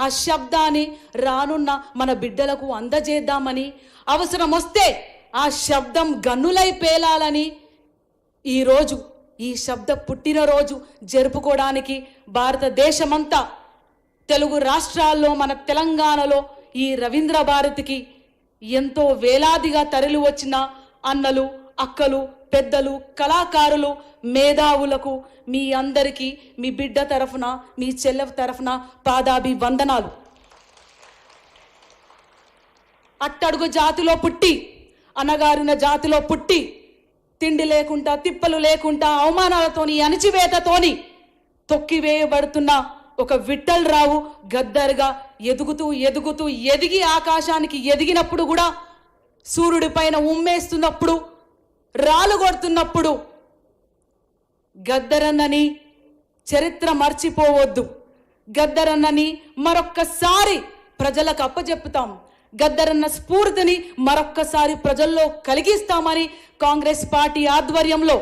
ఆ శబ్దాన్ని రానున్న మన బిడ్డలకు అందజేద్దామని, అవసరం వస్తే ఆ శబ్దం గన్నులై పేలాలని ఈరోజు ఈ శబ్ద పుట్టినరోజు జరుపుకోవడానికి భారతదేశమంతా, తెలుగు రాష్ట్రాల్లో, మన తెలంగాణలో ఈ రవీంద్ర భారతికి ఎంతో వేలాదిగా తరలి వచ్చిన అన్నలు, అక్కలు, పెద్దలు, కళాకారులు, మేధావులకు మీ అందరికీ మీ బిడ్డ తరఫున, మీ చెల్లె తరఫున పాదాభివందనాలు. అట్టడుగు జాతిలో పుట్టి, అనగారిన జాతిలో పుట్టి, తిండి లేకుండా, తిప్పలు లేకుండా, అవమానాలతోని, అణచివేతతోని తొక్కివేయబడుతున్న ఒక విఠల్ రావు గద్దర్గా ఎదుగుతూ ఎదుగుతూ ఎదిగి ఆకాశానికి ఎదిగినప్పుడు కూడా, సూర్యుడి పైన ఉమ్మేస్తున్నప్పుడు, రాళ్ళు కొడుతున్నప్పుడు గద్దరన్నని చరిత్ర మర్చిపోవద్దు. గద్దరన్నని మరొక్కసారి ప్రజలకు అప్పచెప్పుతాం. గద్దరన్న స్ఫూర్తిని మరొక్కసారి ప్రజల్లో కలిగిస్తామని కాంగ్రెస్ పార్టీ ఆధ్వర్యంలో,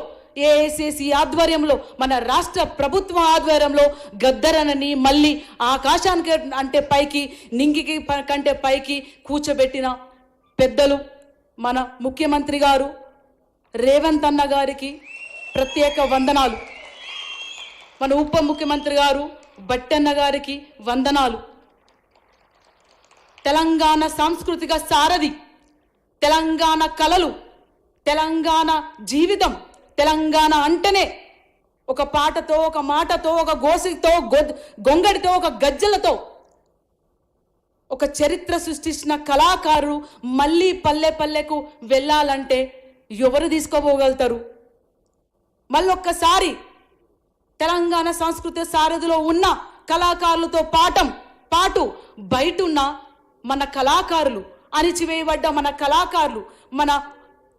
ఏఐసిసి ఆధ్వర్యంలో, మన రాష్ట్ర ప్రభుత్వం ఆధ్వర్యంలో గద్దరన్నని మళ్ళీ ఆకాశానికి అంటే పైకి, నింగికి కంటే పైకి కూర్చోబెట్టిన పెద్దలు మన ముఖ్యమంత్రి గారు రేవంత్ అన్న గారికి ప్రత్యేక వందనాలు. మన ఉప ముఖ్యమంత్రి గారు బట్టన్న గారికి వందనాలు. తెలంగాణ సాంస్కృతిక సారథి, తెలంగాణ కళలు, తెలంగాణ జీవితం, తెలంగాణ అంటేనే ఒక పాటతో, ఒక మాటతో, ఒక గోసితో, గొంగడితో, ఒక గజ్జలతో ఒక చరిత్ర సృష్టించిన కళాకారులు మళ్ళీ పల్లె పల్లెకు వెళ్ళాలంటే ఎవరు తీసుకోపోగలుగుతారు? మళ్ళొక్కసారి తెలంగాణ సంస్కృతి సారథిలో ఉన్న కళాకారులతో పాటు బయటున్న మన కళాకారులు, అణిచివేయబడ్డ మన కళాకారులు, మన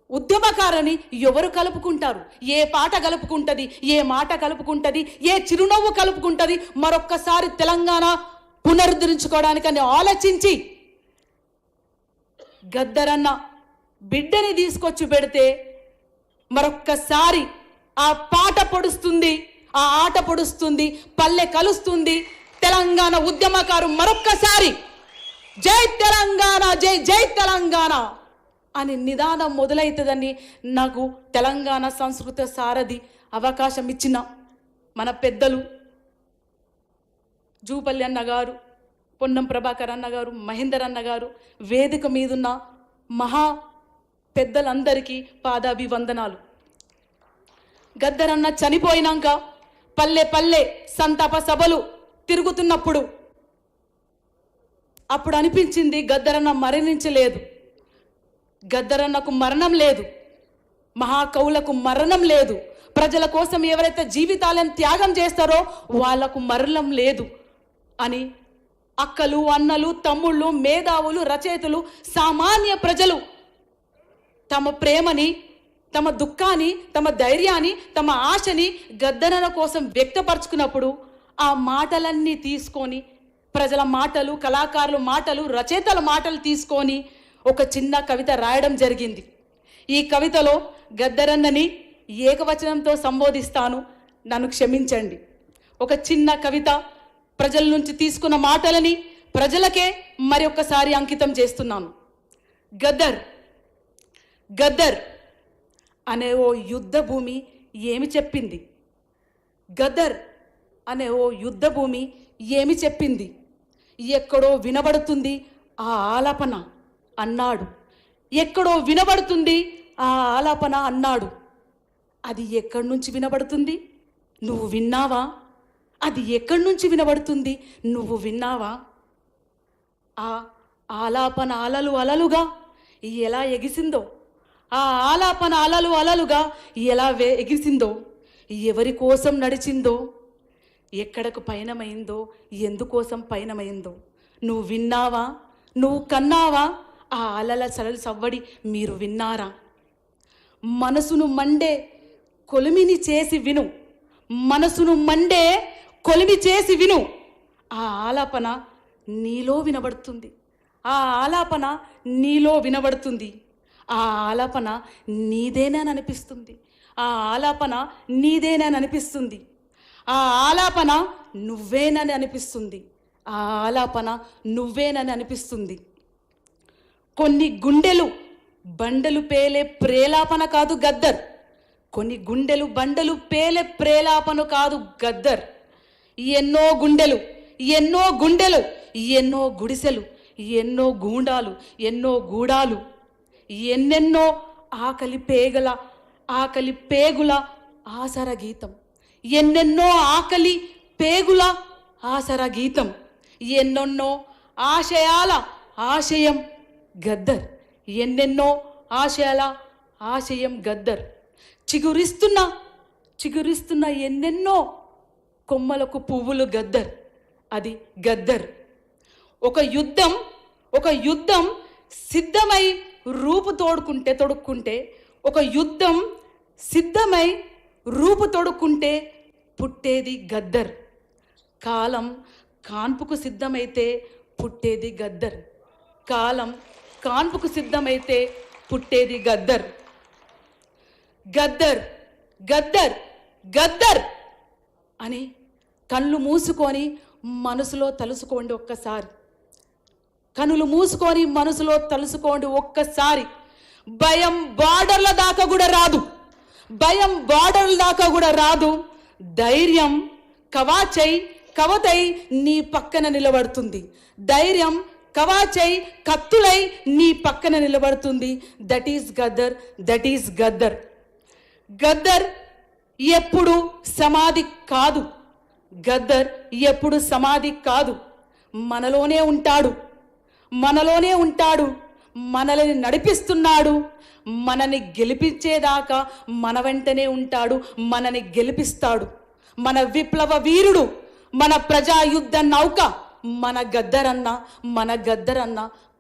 ఉద్యమకారుని ఎవరు కలుపుకుంటారు? ఏ పాట కలుపుకుంటుంది? ఏ మాట కలుపుకుంటుంది? ఏ చిరునవ్వు కలుపుకుంటుంది? మరొక్కసారి తెలంగాణ పునరుద్ధరించుకోవడానికని ఆలోచించి గద్దరన్న బిడ్డని తీసుకొచ్చి పెడితే మరొక్కసారి ఆ పాట పొడుస్తుంది, ఆ ఆట పొడుస్తుంది, పల్లె కలుస్తుంది. తెలంగాణ ఉద్యమకారు మరొక్కసారి జై తెలంగాణ, జై జై తెలంగాణ అని నిదానం మొదలవుతుందని నాకు తెలంగాణ సంస్కృత సారథి అవకాశం ఇచ్చిన మన పెద్దలు జూపల్లి అన్న గారు, పొన్నం ప్రభాకర్ అన్న గారు, మహేందర్ అన్న గారు, వేదిక మీదున్న మహా పెద్దలందరికీ పాదాభివందనాలు. గద్దరన్న చనిపోయినాక పల్లె పల్లె సంతాప సభలు తిరుగుతున్నప్పుడు అప్పుడు అనిపించింది గద్దరన్న మరణించలేదు, గద్దరన్నకు మరణం లేదు, మహాకవులకు మరణం లేదు, ప్రజల కోసం ఎవరైతే జీవితాలను త్యాగం చేస్తారో వాళ్లకు మరణం లేదు అని అక్కలు, అన్నలు, తమ్ముళ్ళు, మేధావులు, రచయితలు, సామాన్య ప్రజలు తమ ప్రేమని, తమ దుఃఖాన్ని, తమ ధైర్యాన్ని, తమ ఆశని గద్దరన్న కోసం వ్యక్తపరుచుకున్నప్పుడు ఆ మాటలన్నీ తీసుకొని, ప్రజల మాటలు, కళాకారుల మాటలు, రచయితల మాటలు తీసుకొని ఒక చిన్న కవిత రాయడం జరిగింది. ఈ కవితలో గద్దరన్నని ఏకవచనంతో సంబోధిస్తాను, నన్ను క్షమించండి. ఒక చిన్న కవిత, ప్రజల నుంచి తీసుకున్న మాటలని ప్రజలకే మరి ఒక్కసారి అంకితం చేస్తున్నాను. గద్దర్ గద్దర్ అనే ఓ యుద్ధ భూమి ఏమి చెప్పింది? గద్దర్ అనే ఓ యుద్ధ భూమి ఏమి చెప్పింది? ఎక్కడో వినబడుతుంది ఆ ఆలాపన అన్నాడు, ఎక్కడో వినబడుతుంది ఆ ఆలాపన అన్నాడు. అది ఎక్కడి నుంచి వినబడుతుంది? నువ్వు విన్నావా? అది ఎక్కడి నుంచి వినబడుతుంది? నువ్వు విన్నావా? ఆ ఆలాపన అలలు అలలుగా ఎలా ఎగిసిందో, ఆ ఆలాపన అలలు అలలుగా ఎలా ఎగిసిందో, ఎవరి కోసం నడిచిందో, ఎక్కడకు పయనమైందో, ఎందుకోసం పయనమైందో నువ్వు విన్నావా? నువ్వు కన్నావా? ఆ అలల సలలు సవ్వడి మీరు విన్నారా? మనసును మండే కొలిమిని చేసి విను, మనసును మండే కొలిమి చేసి విను. ఆ ఆలాపన నీలో వినబడుతుంది, ఆ ఆలాపన నీలో వినబడుతుంది. ఆ ఆలాపన నీదేనని అనిపిస్తుంది, ఆ ఆలాపన నీదేనని అనిపిస్తుంది, ఆ ఆలాపన నువ్వేనని అనిపిస్తుంది, ఆ ఆలాపన నువ్వేనని అనిపిస్తుంది. కొన్ని గుండెలు బండలు పేలే ప్రేలాపన కాదు గద్దర్. కొన్ని గుండెలు బండలు పేలే ప్రేలాపన కాదు గద్దర్. ఎన్నో గుండెలు, ఎన్నో గుండెలు, ఎన్నో గుడిసెలు, ఎన్నో గూండాలు, ఎన్నో గూడాలు, ఎన్నెన్నో ఆకలి పేగుల ఆసర గీతం, ఎన్నెన్నో ఆకలి పేగుల ఆసర గీతం, ఎన్నెన్నో ఆశయాల ఆశయం గద్దర్, ఎన్నెన్నో ఆశయాల ఆశయం గద్దర్. చిగురిస్తున్న ఎన్నెన్నో కొమ్మలకు పువ్వులు గద్దర్. అది గద్దర్. ఒక యుద్ధం సిద్ధమై రూపు తొడుక్కుంటే ఒక యుద్ధం సిద్ధమై రూపు తొడుక్కుంటే పుట్టేది గద్దర్. కాలం కాన్పుకు సిద్ధమైతే పుట్టేది గద్దర్. కాలం కాన్పుకు సిద్ధమైతే పుట్టేది గద్దర్. గద్దర్ గద్దర్ గద్దర్ అని కళ్ళు మూసుకొని మనసులో తలుసుకోండి ఒక్కసారి. కనులు మూసుకొని మనసులో తలుసుకోండి ఒక్కసారి. భయం బార్డర్ల దాకా కూడా రాదు. భయం బార్డర్ల దాకా కూడా రాదు. ధైర్యం కవతై నీ పక్కన నిలబడుతుంది. ధైర్యం కవాచై కత్తులై నీ పక్కన నిలబడుతుంది. That is Gaddar. That is Gaddar. Gaddar ఎప్పుడు సమాధి కాదు. గద్దర్ ఎప్పుడు సమాధి కాదు. మనలోనే ఉంటాడు. మనల్ని నడిపిస్తున్నాడు. మనని గెలిపించేదాకా మన వెంటనే ఉంటాడు. మనని గెలిపిస్తాడు. మన విప్లవ వీరుడు, మన ప్రజాయుద్ధ నౌక మన గద్దరన్న.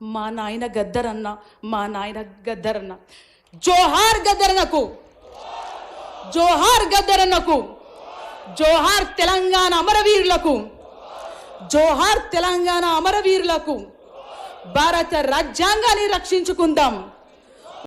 మా నాయన గద్దరన్న. జోహార్ గద్దరన్నకు, జోహార్ గద్దరన్నకు, జోహార్ తెలంగాణ అమరవీరులకు, జోహార్ తెలంగాణ అమరవీరులకు. భారత రాజ్యాంగాన్ని రక్షించుకుందాం.